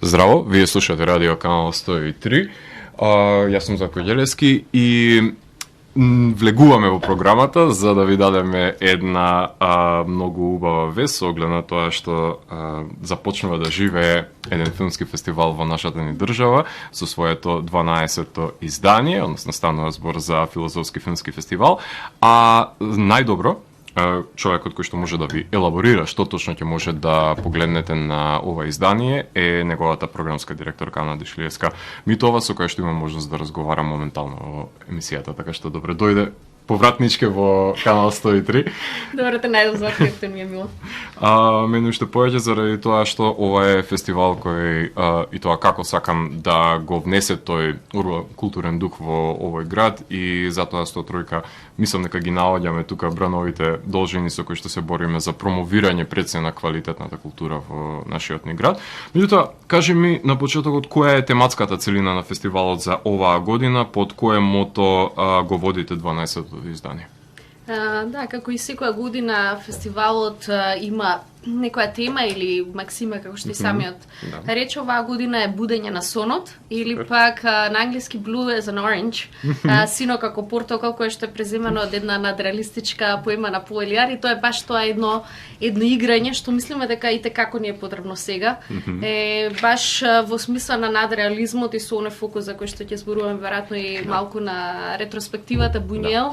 Здраво, вие слушате Радио Канал 103. Јас сум Зако Ѓелески и влегуваме во програмата за да ви дадеме една многу убава вест со оглед на тоа што започнува да живее еден филмски фестивал во нашата ни држава со своето 12-то издание, односно станува збор за филозофски филмски фестивал, а најдобро човекот кој што може да ви елаборира што точно ќе може да погледнете на ова издание е неговата програмска директорка Ана Дишлиевска Митова, со која што имам можност да разговарам моментално во емисијата, така што добре дојде повратничке во Канал 103. Добре те најдов, Зако, ми е мило. Мене уште повеќе заради тоа што ова е фестивал кој и тоа како сакам да го внесе тој културен дух во овој град и затоа 103 мислам дека ги наоѓаме тука брановите должини со кои што се бориме за промовирање пред се на квалитетната култура во нашиот ни град. Меѓутоа, кажи ми на почетокот која е тематската целина на фестивалот за оваа година, под кое мото го водите 12-то издание? Да, како и секоја година фестивалот има некоја тема или максима, како што и самиот рече, оваа година е будење на сонот, или пак на англиски Blue as an Orange, сино како портокал, кое што е преземано од една надреалистичка поема на Пол Елијари. Тоа е баш тоа едно играње што мислиме дека и како ни е потребно сега. Е баш во смисла на надреализмот и со оној фокус за кој што ќе зборуваме веројатно и малку на ретроспективата Буњуел.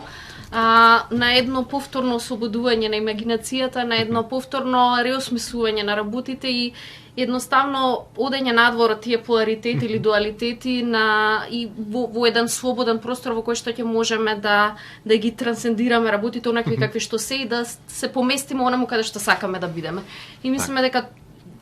На едно повторно ослободување на имагинацијата, на едно повторно реосмислување на работите и едноставно одење надвор од тие поларитети или дуалитети и во еден слободен простор во кој што ќе можеме да ги трансцендираме работите онакви какви што се и да се поместиме онаму каде што сакаме да бидеме. И мислиме дека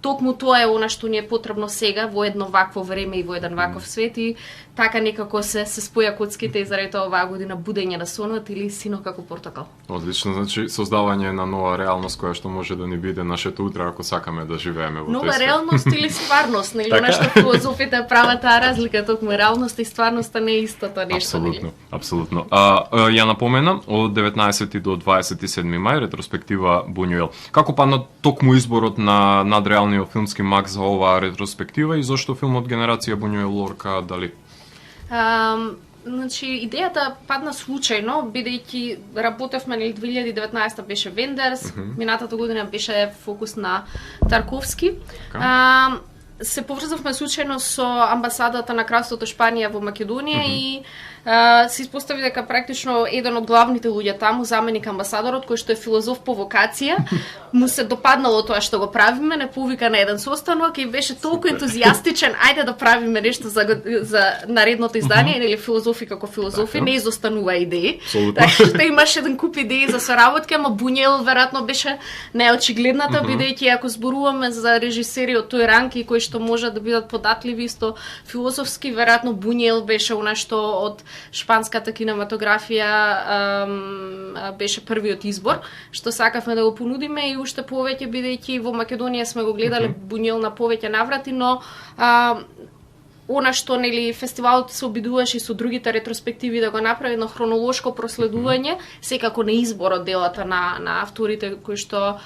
токму тоа е она што ни е потребно сега во едно вакво време и во еден ваков свет и така некако се споја коцките и заради тоа оваа година будење на сонот или сино како портокал. Одлично, значи создавање на нова реалност која што може да ни биде нашето утре ако сакаме да живееме во тој свет. Нова реалност или стварност, нели? Она што филозофията прави таа разлика, токму реалноста и стварноста не е истото нешто, нели? Апсолутно. Ја напоменам, од 19 до 27 мај ретроспектива Буњуел. Како падна токму изборот на надреалниот филмски мак за оваа ретроспектива и зошто филмот Генерација Буњуел Лорка дали? Значи, идејата падна случајно, бидејќи работевме, 2019 беше Вендерс, минатата година беше фокус на Тарковски. Се поврзавме случајно со амбасадата на Кралството Шпанија во Македонија и се испостави дека практично еден од главните луѓе таму, заменик амбасадорот, кој што е филозоф по вокација, му се допаднало тоа што го правиме, не повика на еден состанок и беше толку ентузијастичен, ајде да правиме нешто за наредното издание, или филозофи како филозофи, не изостанува идеи. Така што имаше еден куп идеи за соработка, ама Буњуел веројатно беше најочигледната, бидејќи ако зборуваме за режисери од тој ранг и кои што можат да бидат податливи исто филозофски, веројатно Буњуел беше она што од шпанската кинематографија беше првиот избор, што сакавме да го понудиме и уште повеќе бидејќи во Македонија сме го гледале Буњуел на повеќе наврати, но она што нели фестивалот се обидуваше и со другите ретроспективи да го направи едно хронолошко проследување, секако на изборот делата на авторите кои што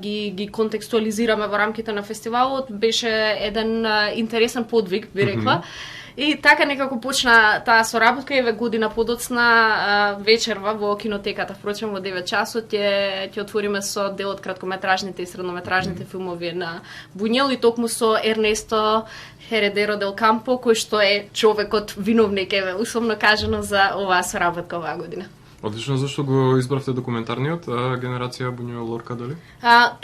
ги контекстуализираме во рамките на фестивалот, беше еден интересен подвиг, би рекла. И така некако почна таа соработка, еве година подоцна вечерва во кинотеката, впрочем во 9 часот ќе отвориме со дел од краткометражните и среднометражните филмови на Буњуел и токму со Ернесто Хередеро дел Кампо, кој што е човекот виновник, еве условно кажано, за оваа соработка оваа година. Одлично, зашто го избравте документарниот Генерација Буњуел Лорка дали?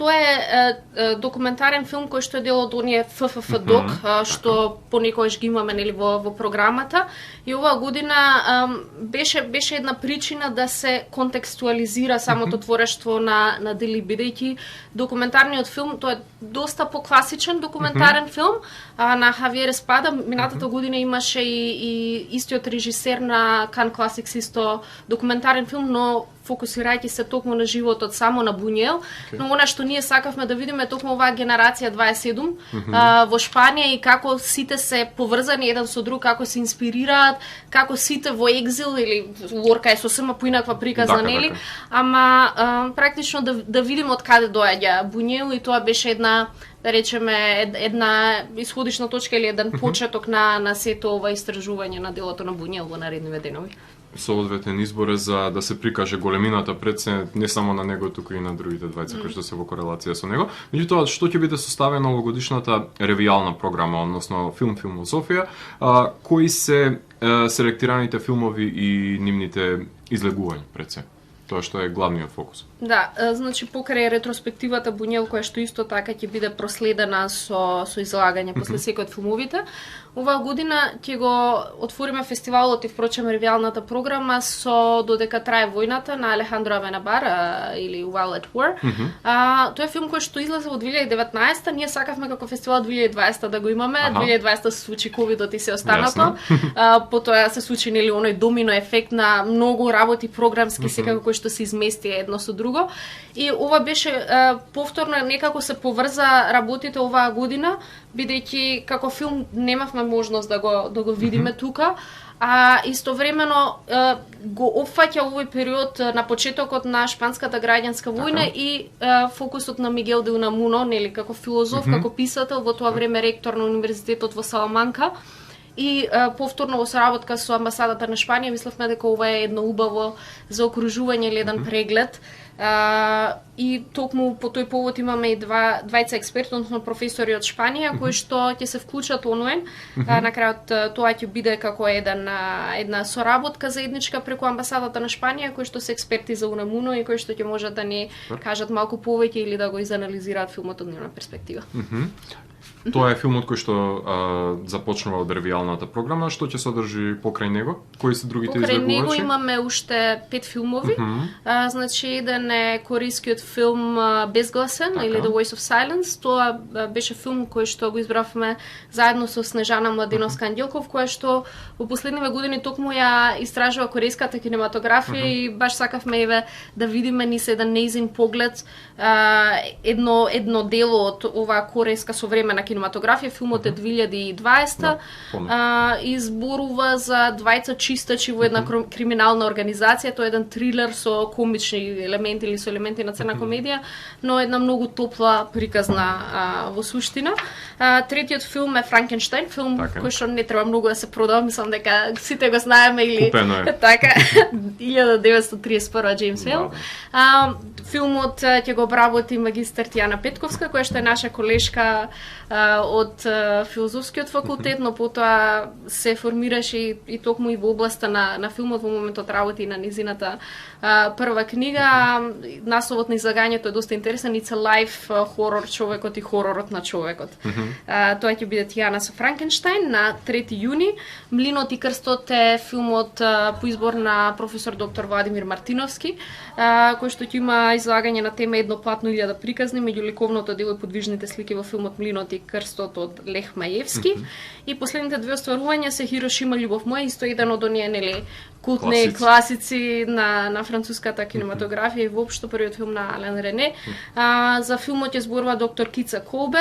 Тоа е документарен филм кој што е дел од оние ФФФ док, што понекогаш ги имаме нели во програмата. И оваа година беше една причина да се контекстуализира самото творештво на Дели, бидејќи документарниот филм тоа е доста покласичен документарен филм на Хавиер Еспада. Минатата година имаше и истиот режисер на Кан Класикс исто документарен документарен филм, но фокусирајќи се токму на животот само на Бунјел, но она што ние сакавме да видиме токму оваа генерација 27 во Шпанија и како сите се поврзани еден со друг, како се инспирираат, како сите во екзил или Лорка е сосема поинаква приказна, нели? Ама практично да видиме од каде доаѓа Бунјел и тоа беше една, да речеме, една исходишна точка или еден почеток на сето ова истражување на делото на Бунјел во наредниве денови. Соодветен избор е за да се прикаже големината пред се, не само на него, туку и на другите двајца кои што се во корелација со него. Меѓутоа, што ќе биде составено овогодишната ревијална програма, односно философија, кои се селектираните филмови и нивните излегувања пред се? Тоа што е главниот фокус. Да, значи покрај ретроспективата Бунјел, која што исто така ќе биде проследена со излагање после секој од филмовите, оваа година ќе го отвориме фестивалот и впрочем ревијалната програма со Додека трае војната на Алехандро Аменабар или While at War. Тоа е филм кој што излезе во 2019, ние сакавме како фестивал 2020 да го имаме, 2020 се случи ковидот и се останато. Потоа се случи нели оној домино ефект на многу работи програмски секако кои што се измести едно со друго. И ова беше повторно некако се поврза работите оваа година, бидејќи како филм немавме можност да го видиме тука, а истовремено го опфаќа овој период на почетокот на шпанската граѓанска војна и фокусот на Мигел де Унамуно, нели како филозоф, како писател, во тоа време ректор на универзитетот во Саламанка. И повторно во соработка со амбасадата на Шпанија мислевме дека ова е едно убаво заокружување или еден преглед. И токму по тој повод имаме и двајца експерти, односно професори од Шпанија, кои што ќе се вклучат онлайн. На крајот тоа ќе биде како една соработка заедничка преку амбасадата на Шпанија, кои што се експерти за Унамуно и кои што ќе можат да ни кажат малку повеќе или да го изанализираат филмот од нивна перспектива. Тоа е филмот кој што започнува од ревијалната програма, што ќе содржи покрај него? Кои се другите излегувачи? Покрај него имаме уште 5 филмови. Значи еден е корискиот филм Безгласен или The Voice of Silence. Тоа беше филм кој што го избравме заедно со Снежана Младеновска Ангелков, која што во последниве години токму ја истражува кореската кинематографија и баш сакавме еве да видиме низ еден нејзин поглед едно дело од оваа кореска современа кинематографија. Филмот е 2020 и зборува за двајца чистачи во една криминална организација. Тоа е еден трилер со комични елементи или со елементи на црна комедија, но една многу топла приказна во суштина. Третиот филм е Франкенштајн, филм кој што не треба многу да се продава, мислам дека сите го знаеме или така 1931 Джеймс Вейл. Филмот ќе го обработи магистар Тијана Петковска, која што е наша колешка од филозофскиот факултет, но потоа се формираше и токму и во областа на филмот, во моментот работи на низината прва книга. Насловот на излагањето е доста интересен, It's a Life, хорор човекот и хоророт на човекот. Тоа ќе биде Тијана со Франкенштајн на 3 јуни. Млинот и крстот е филмот по избор на професор доктор Владимир Мартиновски, кој што ќе има излагање на тема едноплатно 1000 приказни меѓу ликовното дело и подвижните слики во филмот Млинот и крстот од Лех Маевски. И последните две остварувања се Хирошима љубов моја, исто еден од оние нели култни класици на француската кинематографија и воопшто првиот филм на Ален Рене. За филмот ќе зборува доктор Кица Колбе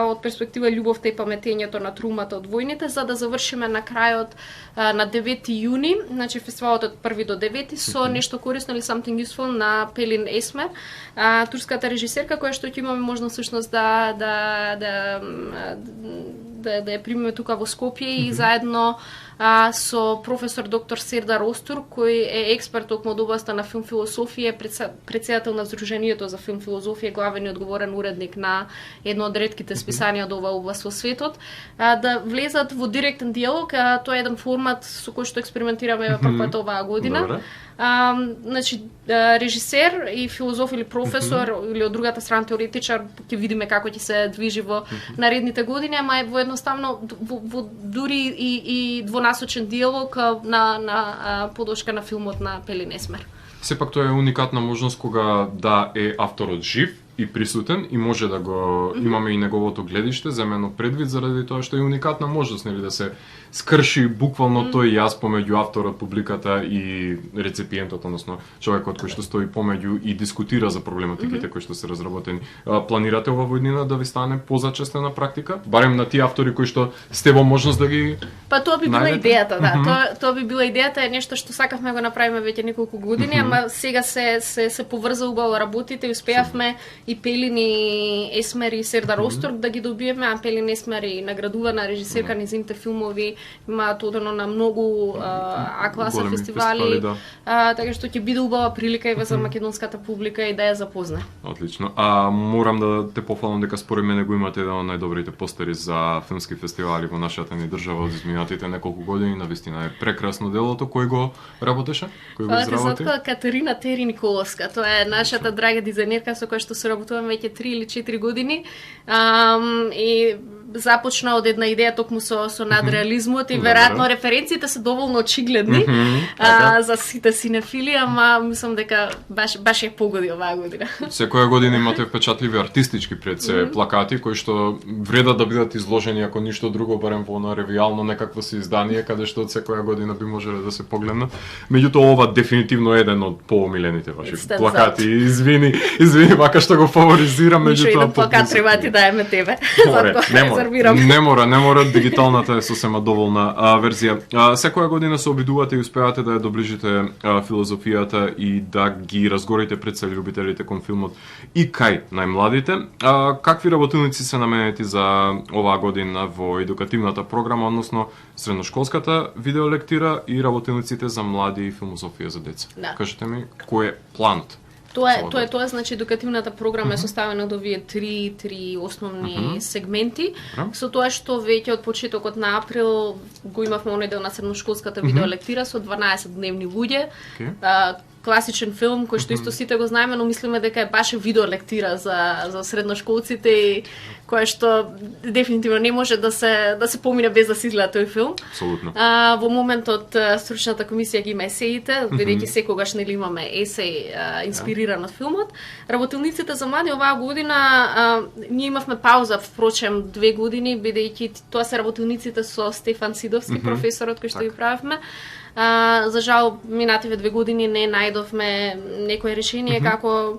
од перспектива љубовта и паметењето на трумата од војните, за да завршиме на крајот на 9 јуни, значи фестивалот од 1 до 9 со нешто корисно или something useful на Пелин Есмер, турската режисерка која што ќе имаме можност всушност да ја примеме тука во Скопје и заедно со професор доктор Сердар Остур, кој е експерт од областа на филм философија, претседател на Сдруженијето за филм филозофија, главен и одговорен уредник на едно од ретките списанија од оваа област во светот, да влезат во директен диалог. Тоа е еден формат со кој што експериментираме прв пат оваа година. Значи, режисер и филозоф или професор или од другата страна теоретичар, ќе видиме како ќе се движи во наредните години, ама во едноставно во дури и двонасочен диалог на подошка на филмот на Пелин Есмер. Сепак тоа е уникатна можност кога да е авторот жив, и присутен и може да го имаме и неговото гледиште земено предвид заради тоа што е уникатна можност, нели, да се скрши буквално тој јаз помеѓу авторот, публиката и реципиентот, односно човекот кој што стои помеѓу и дискутира за проблематиките кои што се разработени. Планирате ова година да ви стане позачестена практика, барем на тие автори кои што сте во можност да ги Па тоа би била идејата, да. Тоа би била идејата, е нешто што сакавме го направиме веќе неколку години, ама сега се поврза убаво работите и успеавме и Пелин и Есмер и Сердар Осторг да ги добиеме, а Пелин Есмер и наградувана режисерка, низините филмови имаат одено на многу А-класа фестивали, така што ќе биде убава прилика и за македонската публика и да ја запозна. Отлично. Морам да те пофалам дека според мене го имате еден од најдобрите постери за филмски фестивали во нашата ни држава од изминатите неколку години. Навистина е прекрасно делото. Кој го работеше? Кој го изработи? Катерина Тери Николовска. Тоа е нашата драга дизајнерка со која што се работуваме веќе 3 или 4 години. И започна од една идеја токму со надреализмот и веројатно референциите се доволно очигледни за сите синефили, ама мислам дека баш е погоди оваа година. Секоја година имате впечатливи артистички пред се плакати кои што вредат да бидат изложени, ако ништо друго, барем во на ревијално некакво се издание каде што од секоја година би можеле да се погледнат. Меѓутоа ова дефинитивно е еден од поомилените ваши плакати. Извини, вака што го фаворизирам, меѓутоа еден плакат треба ти даеме тебе. Не мора, дигиталната е сосема доволна верзија. Секоја година се обидувате и успеате да ја доближите филозофијата и да ги разгорите пред се љубителите кон филмот и кај најмладите. Какви работилници се наменети за оваа година во едукативната програма, односно средношколската видеолектира и работилниците за млади и филозофија за деца? Да. Кажете ми, кој е планот? Тоа значи едукативната програма е составена од овие три основни сегменти. Со тоа што веќе од почетокот на април го имавме оној дел на средношколската видеолектира со 12 дневни луѓе. Класичен филм кој што исто сите го знаеме, но мислиме дека е баш видеолектира за средношколците и кој што дефинитивно не може да се помине без да се изгледа тој филм. Апсолутно. Во моментот стручната комисија ги има есеите, бидејќи секогаш нели имаме есеј инспириран од филмот. Работилниците за млади оваа година ние имавме пауза, впрочем 2 години, бидејќи тоа се работилниците со Стефан Сидовски, професорот кој што ги правевме. За жал, минативе 2 години не најдовме некое решение како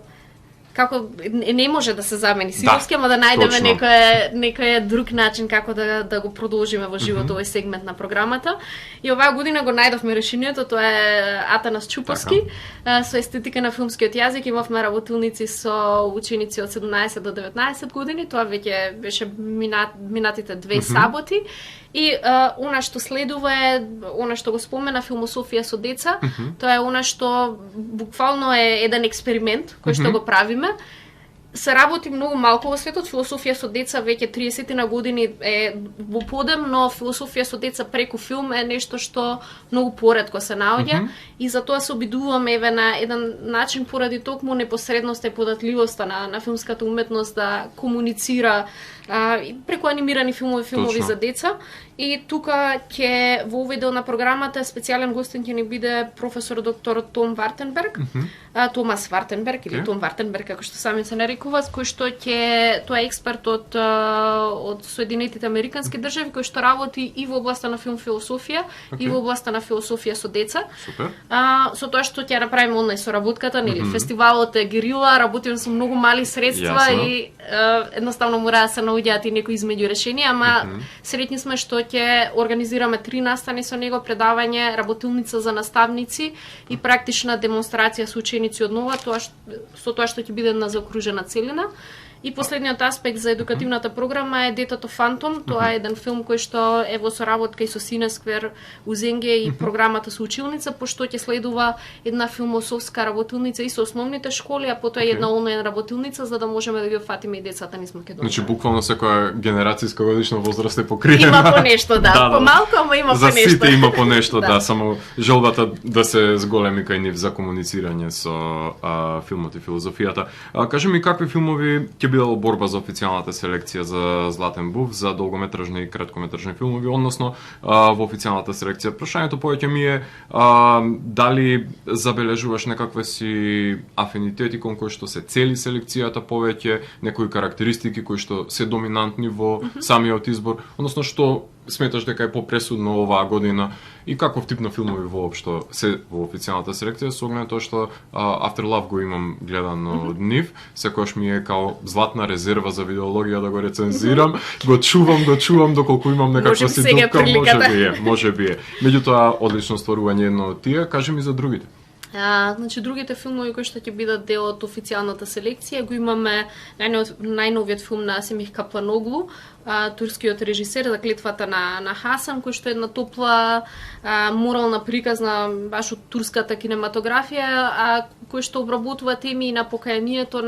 не може да се замени Сидовски, ама да најдеме некој друг начин како да го продолжиме во живот овој сегмент на програмата. И оваа година го најдовме решението, тоа е Атанас Чуповски, со естетика на филмскиот јазик. Имавме работилници со ученици од 17 до 19 години, тоа веќе беше минатите 2 саботи. И она што следува е она што го спомена философија со деца. Тоа е она што буквално е еден експеримент кој што го правиме. Се работи многу малку во светот. Философија со деца веќе 30 на години е во подем, но философија со деца преку филм е нешто што многу поретко се наоѓа и затоа се обидуваме еве на еден начин поради токму непосредноста и податливоста на филмската уметност да комуницира преку анимирани филмови за деца. И тука ќе во овој дел на програмата специјален гостин ќе ни биде професор доктор Том Вартенберг, Томас Вартенберг или Том Вартенберг како што сами се нарекува, кој што тоа е експерт од Соединетите Американски држави кој што работи и во областа на филм философија и во областа на философија со деца. Супер. Со тоа што ќе направиме онлајн соработката, нели фестивалот е герила, работиме со многу мали средства и едноставно мора да се наоѓаат и некои измеѓу решенија, ама среќни сме што ќе организираме 3 настани со него, предавање, работилница за наставници и практична демонстрација со ученици од нова, со тоа што ќе биде на заокружена целина. И последниот аспект за едукативната програма е Детето Фантом. Тоа е еден филм кој што е во соработка и со Синесквер Узенге и програмата со училница, пошто ќе следува една филмософска работилница и со основните школи, а потоа една онлайн работилница за да можеме да ги опфатиме и децата низ Македонија. Значи буквално секоја генерацијска годишна возраст е покриена. Има по нешто, да. Помалку, ама има по нешто. За сите има по нешто, да. Само желбата да се зголеми кај нив за комуницирање со филмот и филозофијата. Кажи ми какви филмови ќе ќе бидела борба за официјалната селекција за Златен був за долгометражни и краткометражни филмови, односно во официјалната селекција. Прашањето повеќе ми е дали забележуваш некакви си афинитети кон кои што се цели селекцијата повеќе, некои карактеристики кои што се доминантни во самиот избор, односно што сметаш дека е попресудно оваа година и каков тип на филмови воопшто се во официјалната селекција, со оглед тоа што After Love го имам гледано од нив, секогаш ми е као златна резерва за видеологија да го рецензирам, го чувам доколку имам некаква си дупка, може би е. Меѓутоа одлично стварување едно од тие, кажи ми за другите. Значи другите филмови кои што ќе бидат дел од официјалната селекција го имаме најновиот филм на Семих Капланоглу, турскиот режисер за клетвата на Хасан, кој што е една топла морална приказна баш од турската кинематографија, кој што обработува теми на покајанието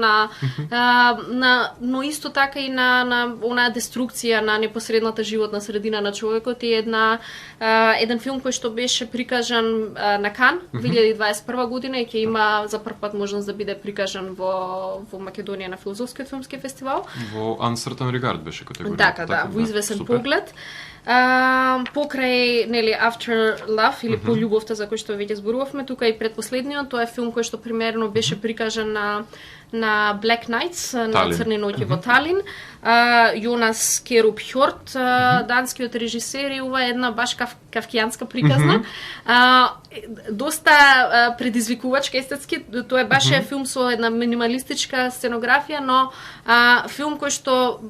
но исто така и на онаа деструкција на непосредната животна средина на човекот и еден филм кој што беше прикажан на Кан 2021 година и ќе има за прв пат можност да биде прикажан во Македонија на филозофскиот филмски фестивал. Во Uncertain Regard беше категорија. Така, во извесен поглед. Покрај, нели, After Love или По љубовта за кој што веќе зборувавме, тука и предпоследниот, тоа е филм кој што примерно беше прикажан на Black Nights, на Црни ноќи во Талин. Јонас Керуп Хјорт, данскиот режисер, и ова е една баш кавкијанска приказна. Доста предизвикувачка естетски, тоа беше филм со една минималистичка сценографија, но филм кој што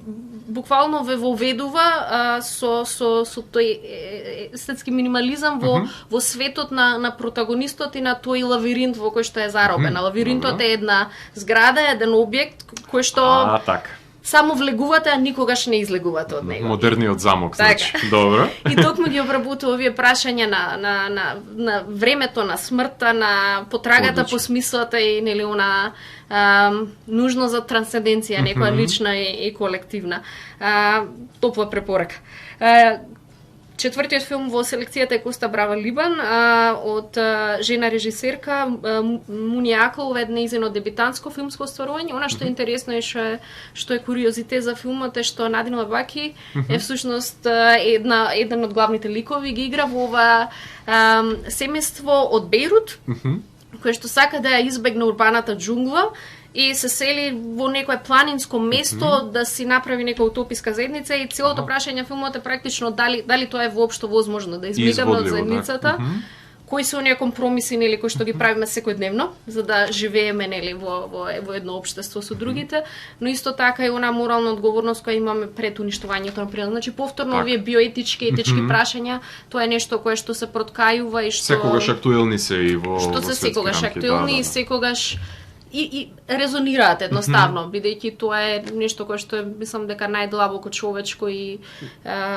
буквално ве воведува со тој естетски минимализам во светот на протагонистот и на тој лавиринт во кој што е заробен. Лавиринтот е една зграда, еден објект кој што само влегувате, а никогаш не излегувате од него. Модерниот замок, значи. Добро. И токму ги обработува овие прашања на времето, на смртта, на потрагата по смислата и нели она нужно за трансценденција, некоја лична и колективна. Топла препорака. Четвртиот филм во селекцијата е Коста Брава Либан од жена режисерка Муни Акл, нејзино дебитантско филмско остварување. Она што е интересно и што е куриозитет за филмот е што Надин Лабаки е всушност еден од главните ликови, ги игра во ова семејство од Бејрут, кој што сака да ја избегне урбаната џунгла и се сели во некое планинско место да си направи нека утописка заедница и целото прашање филмот е практично дали тоа е воопшто возможно да избегаме од заедницата. Кои се оние компромиси нели кои што ги правиме секојдневно за да живееме нели во едно општество со другите, но исто така и она морална одговорност која имаме пред уништувањето на природата. Значи повторно овие биоетички, етички прашања, тоа е нешто кое што се проткајува и што секогаш актуелни се и во што се секогаш актуелни и секогаш и резонираат едноставно, бидејќи тоа е нешто кое што мислам дека најдлабоко човечко и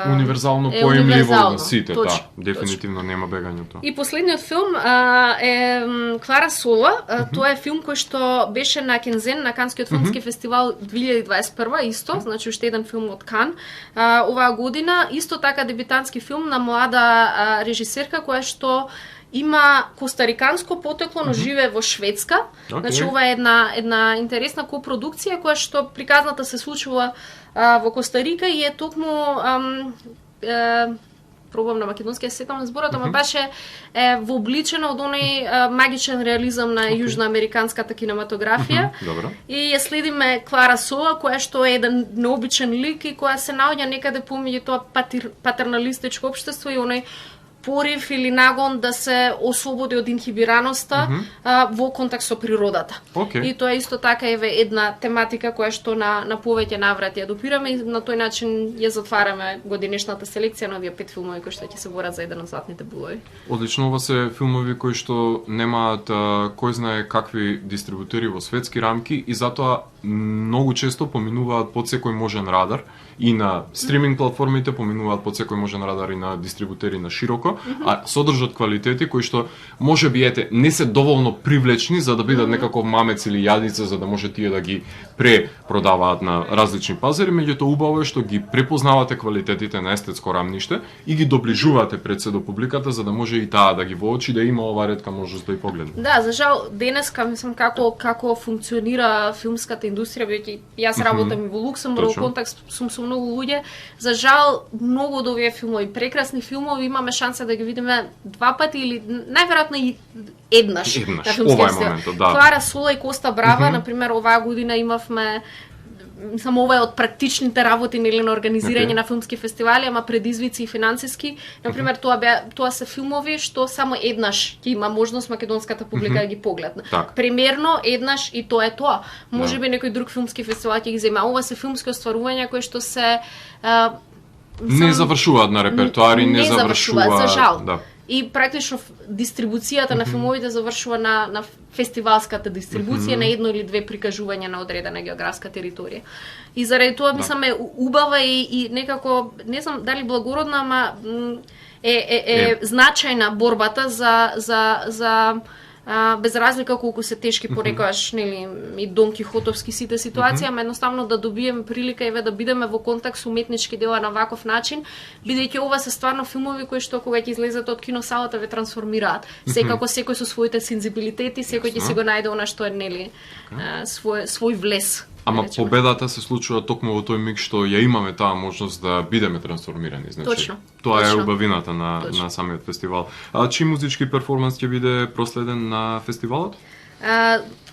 универзално поимливо на сите, дефинитивно нема бегање тоа. И последниот филм е Клара Сола, тоа е филм кој што беше на Кензен, на Канскиот филмски фестивал 2021 исто, значи уште еден филм од Кан оваа година, исто така дебютантски филм на млада режисерка која што има костариканско потекло, но живее во Шведска. Значи ова е една интересна копродукција која што приказната се случува во Костарика и е токму пробувам на македонски се сетам на зборот, ама беше вообличена од оној магичен реализам на јужноамериканската кинематографија. И ја следиме Клара Сола, која што е еден необичен лик и која се наоѓа некаде помеѓу тоа патерналистичко општество и оној порив или нагон да се ослободи од инхибираноста во контакт со природата. И тоа исто така е една тематика која што на повеќе наврати ја допираме и на тој начин ја затвараме годинешната селекција на овие 5 филмови кои што ќе се борат за еден од златните булови. Одлично, ова се филмови кои што немаат кој знае какви дистрибутери во светски рамки и затоа многу често поминуваат под секој можен радар и на стриминг платформите, поминуваат под секој можен радар и на дистрибутери на широко. добро, а содржат квалитети кои што можеби не се доволно привлечни за да бидат некаков мамец или јадница за да може тие да ги препродаваат на различни пазари, меѓутоа убаво е што ги препознавате квалитетите на естетско рамниште и ги доближувате пред се до публиката за да може и таа да ги воочи, да има ова ретка можност да ја погледне. Да, за жал денеска мислам како функционира филмската индустрија, бидејќи јас работам и во Луксембург, во контакт сум со многу луѓе. За жал многу од овие филмови, прекрасни филмови, имаме шанса да ги видиме два пати или најверојатно и еднаш на филмския фестивал. Клара Сола и Коста Брава, например, оваа година имавме само ова е од практичните работи нели на организирање на филмски фестивали, ама предизвици и финансиски. Например, тоа се филмови што само еднаш ќе има можност македонската публика да ги погледне. Премиерно еднаш и тоа е тоа. Можеби некој друг филмски фестивал ќе ги зема. Ова се филмски остварувања кои што се не завршуваат на репертоари, не завршуваат, за жал. Да. И практично дистрибуцијата на филмовите завршува на фестивалската дистрибуција на едно или две прикажувања на одредена географска територија. И заради тоа мислам е убава и некако не знам дали благородна, ама е значајна борбата за без разлика колку се тешки порекаш нели и Дон Кихотовски сите ситуации, ама едноставно да добиеме прилика да бидеме во контакт со уметнички дела на ваков начин, бидејќи ова се стварно филмови кои што кога ќе излезат од киносалата ве трансформираат. Секако секој со своите сензибилитети, секој ќе си го најде она што е нели свој влез. Ама победата се случува токму во тој миг што ја имаме таа можност да бидеме трансформирани, значи. Точно. Тоа е убавината на самиот фестивал. А чиј музички перформанс ќе биде проследен на фестивалот?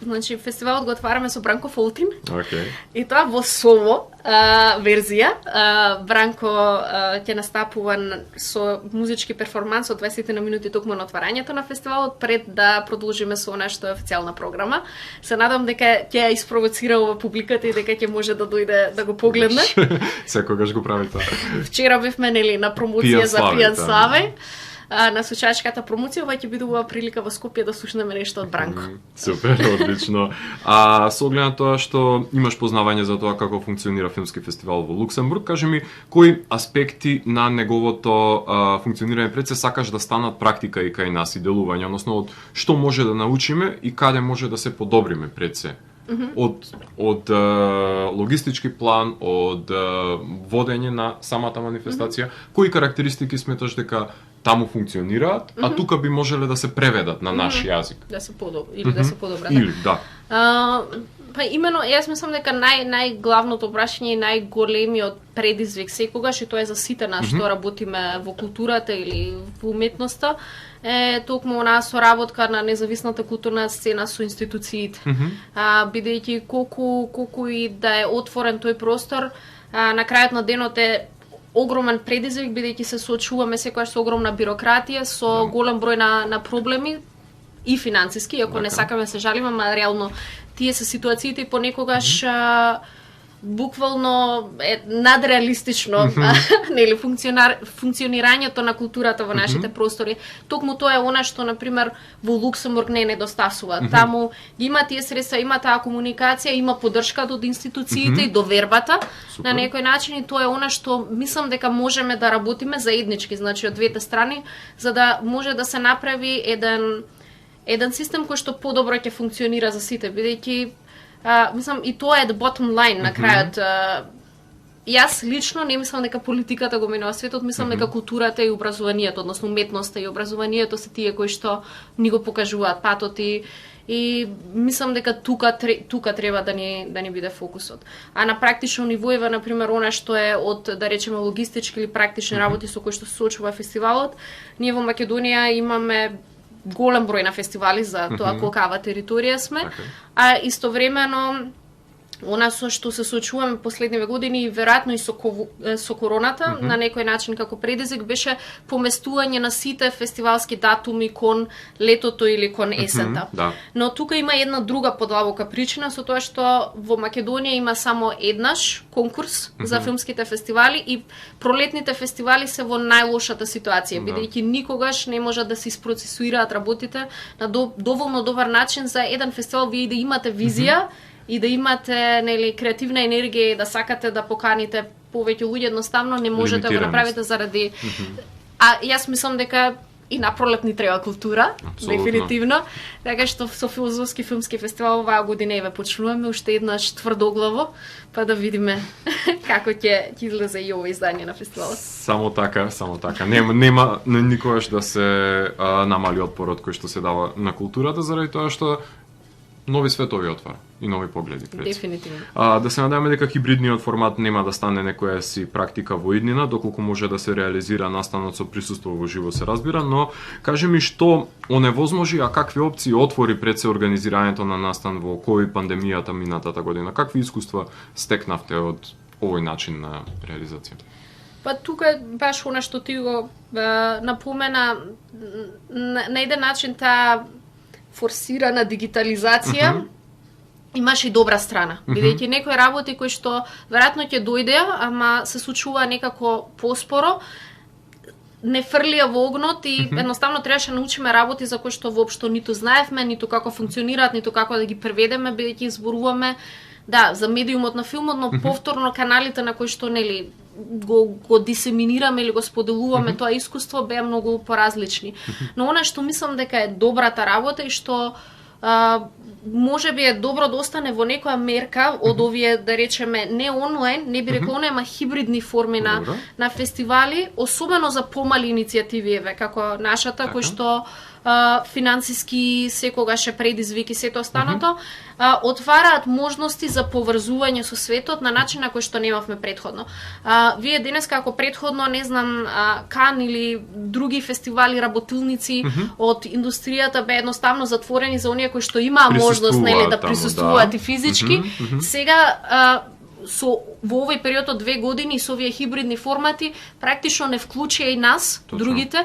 Значи фестивалот го отвараме со Бранко Фолтин. И тоа во соло верзија. Бранко ќе настапува со музички перформанс од 20 на минути токму на отварањето на фестивалот пред да продолжиме со она што е официјална програма. Се надам дека ќе ја испровоцира ова публиката и дека ќе може да дојде да го погледне. Секогаш го прави тоа. Вчера бевме нели на промоција за Пијан Славе. На слушачката промоција, ова ќе биде убава прилика во Скопје да слушнеме нешто од Бранко. Супер, одлично. Со оглед на тоа што имаш познавање за тоа како функционира филмски фестивал во Луксембург, кажи ми кои аспекти на неговото функционирање пред се сакаш да станат практика и кај нас и делување, односно од што може да научиме и каде може да се подобриме пред се? Од логистички план, од водење на самата манифестација, кои карактеристики сметаш дека таму функционираат, а тука би можеле да се преведат на наш јазик? Да се подобри, или да се подобрат. Или, да. Па имено, јас мислам дека најглавното прашање и најголемиот предизвик секогаш, и тоа е за сите нас што работиме во културата или во уметноста, е токму онаа соработка на независната културна сцена со институциите. Бидејќи колку и да е отворен тој простор, на крајот на денот е огромен предизвик, бидејќи се соочуваме секогаш со огромна бирократија, со голем број на проблеми и финансиски, ако не сакаме се жалиме, ама реално тие се ситуациите и понекогаш буквално е надреалистично нели функционирањето на културата во нашите простори. Токму тоа е она што на пример во Луксембург не недостасува. Таму има тие средства, има таа комуникација, има поддршка од институциите и довербата на некој начин, и тоа е она што мислам дека можеме да работиме заеднички, значи од двете страни, за да може да се направи еден систем кој што подобро ќе функционира за сите, бидејќи мислам и тоа е the bottom line на крајот. Јас лично не мислам дека политиката го менува светот, мислам дека културата и образованието, односно уметноста и образованието се тие кои што ни го покажуваат патот и мислам дека тука треба да ни биде фокусот. А на практично ниво ева на пример она што е од да речеме логистички или практични работи со кои што се соочува фестивалот, ние во Македонија имаме голем број на фестивали за тоа колкава територија сме, а истовремено она со што се соочуваме последниве години и веројатно и со короната на некој начин како предизвик беше поместување на сите фестивалски датуми кон летото или кон есента. Но тука има една друга подлабока причина со тоа што во Македонија има само еднаш конкурс за филмските фестивали и пролетните фестивали се во најлошата ситуација, бидејќи никогаш не можат да се isprocesуираат работите на доволно добар начин за еден фестивал вие да имате визија и да имате нели креативна енергија и да сакате да поканите повеќе луѓе, едноставно не можете да го направите заради А јас мислам дека и на пролет ни треба култура, Апсолутно. дефинитивно. Така што со филозофски филмски фестивал оваа година еве почнуваме уште еднаш тврдоглаво, па да видиме како ќе излезе и ово издание на фестивалот. Само така. Нема никогаш да се намали отпорот кој што се дава на културата заради тоа што нови светови отвара и нови погледи. Дефинитивно. Да се надеваме дека хибридниот формат нема да стане некоја си практика во иднина, доколку може да се реализира настанот со присуство во живо се разбира, но кажи ми што оневозможи, а какви опции отвори пред се организирањето на настан во ковид пандемијата минатата година? Какви искуства стекнавте од овој начин на реализација? Па тука баш она што ти го напомена, на еден начин таа форсирана дигитализација имаше и добра страна. Бидејќи некои работи кои што веројатно ќе дојдеа, ама се случува некако поспоро, не фрлија во огнот и едноставно требаше да научиме работи за кои што воопшто ниту знаевме, ниту како функционираат, ниту како да ги преведеме, бидејќи зборуваме за медиумот на филмот, но повторно каналите на кои што нели го дисеминираме или го споделуваме тоа искуство беа многу поразлични. Но она што мислам дека е добрата работа и што можеби е добро да остане во некоја мерка од овие, да речеме, не онлайн, не би рекол, ама хибридни форми на фестивали, особено за помали иницијативи, еве, како нашата, кој што финансиски секогаш е предизвик и сето останато, отвараат можности за поврзување со светот на начин на кој што немавме претходно. Вие денеска, ако претходно, не знам, Кан или други фестивали, работилници од индустријата бе едноставно затворени за оние кои што имаа можност да присуствуваат и физички, сега во овој период од 2 години со овие хибридни формати практично не вклучија и нас, другите,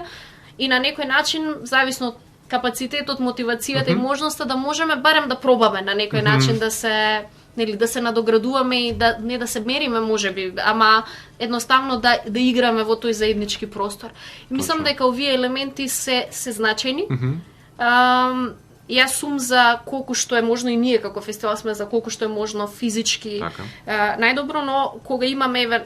и на некој начин, зависно од капацитетот, мотивацијата и можноста, да можеме барем да пробаме на некој начин да се надоградуваме и не да се мериме можеби, ама едноставно да играме во тој заеднички простор. И мислам дека овие елементи се значајни. Јас сум за колку што е можно и ние како фестивал сме за колку што е можно физички најдобро, но кога имавме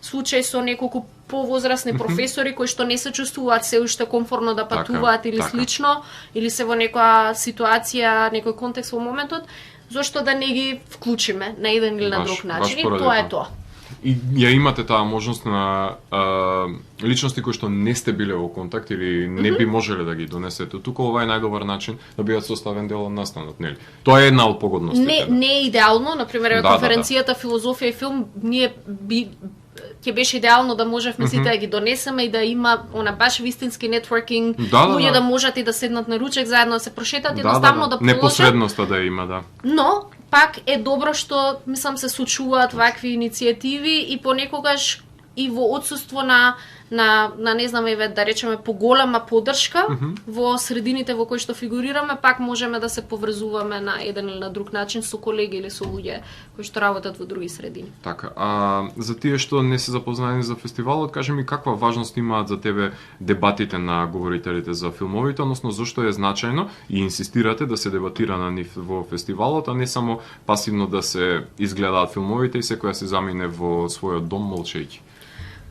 случај со неколку повозрасни професори кои што не се чувствуваат се уште комфортно да патуваат или слично, или се во некоја ситуација, некој контекст во моментот, зошто да не ги вклучиме на еден или на друг начин. И тоа е тоа. И ја имате таа можност на личности кои што не сте биле во контакт или не би можеле да ги донесете. Тука ова е најдобар начин да бидат составен дел од настанот, нели? Тоа е една од погодностите. Не е идеално, например, конференцијата филозофија и филм, ние ќе беше идеално да можевме сите да ги донесеме и да има баш вистински нетворкинг, луѓе да можат и да седнат на ручек заедно да се прошетат, едноставно да положат. Непосредноста да има, Но пак е добро што мислам се случуваат вакви иницијативи и понекогаш и во отсуство на не знам, еве да речеме поголема поддршка во средините во кои што фигурираме, пак можеме да се поврзуваме на еден или на друг начин со колеги или со луѓе кои што работат во други средини. Така, за тие што не се запознаени за фестивалот, кажи ми каква важност имаат за тебе дебатите на говорителите за филмовите, односно зошто е значајно и инсистирате да се дебатира на нив во фестивалот, а не само пасивно да се изгледаат филмовите и секоја се замине во својот дом молчејќи.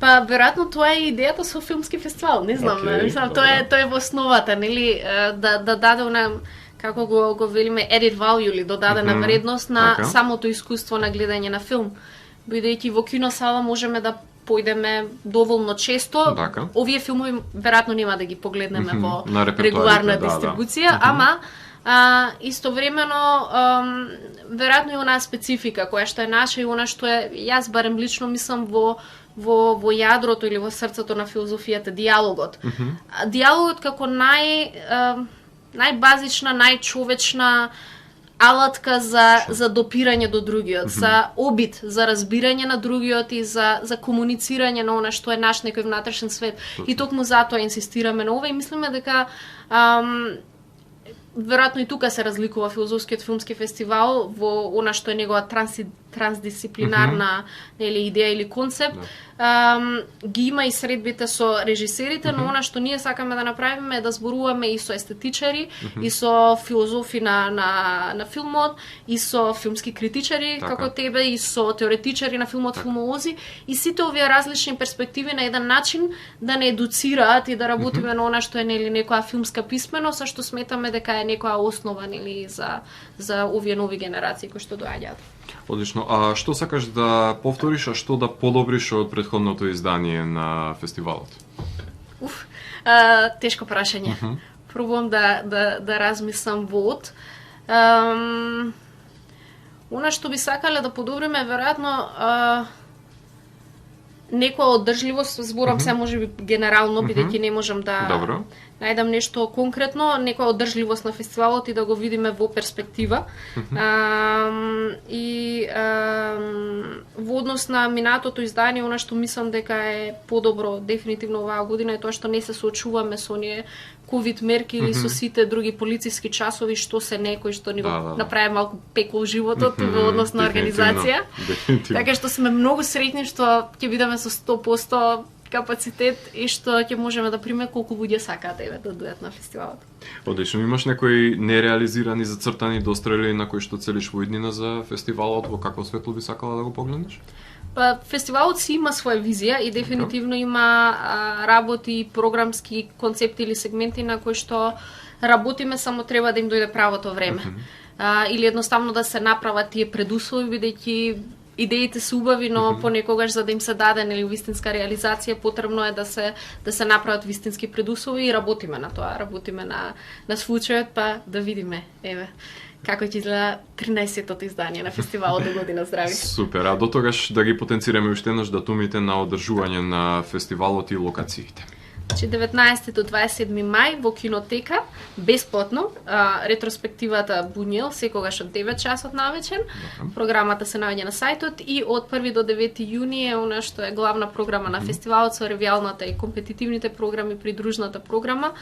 Па, веројатно тоа е идејата со филмски фестивал, не знам, тоа е во основата, нели, да даде она, како го велиме, added value или додадена вредност на самото искуство на гледање на филм. Бидејќи во киносала можеме да појдеме доволно често, овие филмови веројатно нема да ги погледнеме во регуларна дистрибуција, ама истовремено веројатно и онаа специфика која што е наша и она што е, јас барем лично мислам во јадрото или во срцето на филозофијата, диалогот. Диалогот како најбазична, најчовечна алатка за допирање до другиот, за обид, за разбирање на другиот и за комуницирање на она што е наш некој внатрешен свет. И токму затоа инсистираме на ова и мислиме дека веројатно и тука се разликува филозофскиот филмски фестивал во она што е негова трансдисциплинарна нели идеја или концепт. Ги има и средбите со режисерите, но она што ние сакаме да направиме е да зборуваме и со естетичари, и со филозофи на филмот, и со филмски критичари како тебе, и со теоретичари на филмот, филмолози, и сите овие различни перспективи на еден начин да не едуцираат и да работиме на она што е нели некоја филмска писменост, а што сметаме дека е некоја основа нели за овие нови генерации кои што доаѓаат. Одлично. А што сакаш да повториш, а што да подобриш од претходното издание на фестивалот? Тешко прашање. Пробувам да размислам вод. Она што би сакале да подобриме веројатно некоја одржливост, зборам се можеби генерално, бидејќи не можам да најдам нешто конкретно, некоја одржливост на фестивалот и да го видиме во перспектива. И во однос на минатото издание, она што мислам дека е подобро дефинитивно оваа година е тоа што не се соочуваме со оние ковид мерки или со сите други полициски часови што се некои што ни го направи малку пекол животот во однос на организација. Така што сме многу среќни што ќе бидеме со 100% капацитет и што ќе можеме да приме колку луѓе сакаат да дојдат на фестивалот. Одлично, имаш некои нереализирани зацртани дострели на кои што целиш во иднина за фестивалот, во какво светло би сакала да го погледнеш? Па, фестивалот си има своја визија и дефинитивно има работи, програмски концепти или сегменти на кои што работиме, само треба да им дојде правото време. Или едноставно да се направат тие предуслови, бидејќи идеите се убави, но понекогаш за да им се даде нели вистинска реализација потребно е да се направат вистински предуслови и работиме на тоа, работиме на случајот, па да видиме, еве како ќе изгледа 13-тото издание на фестивалот до година здрави. Супер, а до тогаш да ги потенцираме уште еднаш датумите на одржување на фестивалот и локациите. 19 до 27 мај во кинотека, бесплатно, ретроспективата Буњел, секогаш од 9 часот навечер. Програмата се наоѓа на сајтот и од 1 до 9 јуни е она што е главна програма на фестивалот со ревијалната и компетитивните програми, придружната програма,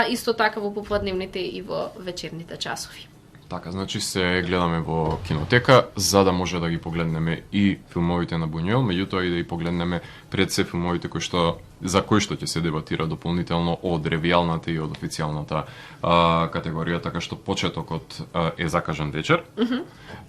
исто така во попладневните и во вечерните часови. Така, значи се гледаме во кинотека за да може да ги погледнеме и филмовите на Буњуел, меѓутоа и да ги погледнеме пред се филмовите за кои што ќе се дебатира дополнително од ревијалната и од официјалната категорија, така што почетокот е закажан вечер,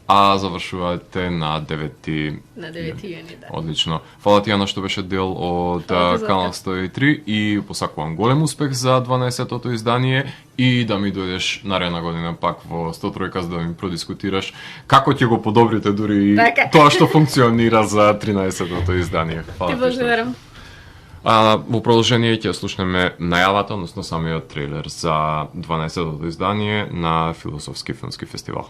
а завршувате на 9 јуни, да. Одлично. Фала ти, Ана, што беше дел од Канал 103 и посакувам голем успех за 12-тото издание и да ми дојдеш наредна година пак во 103 за да ми продискутираш како ќе го подобрите дури тоа што функционира за 13-тото издание. Фала ти. Благодарам. Во продолжение ќе слушнеме најавата, односно самиот трейлер за 12-тото издание на Философски филмски фестивал.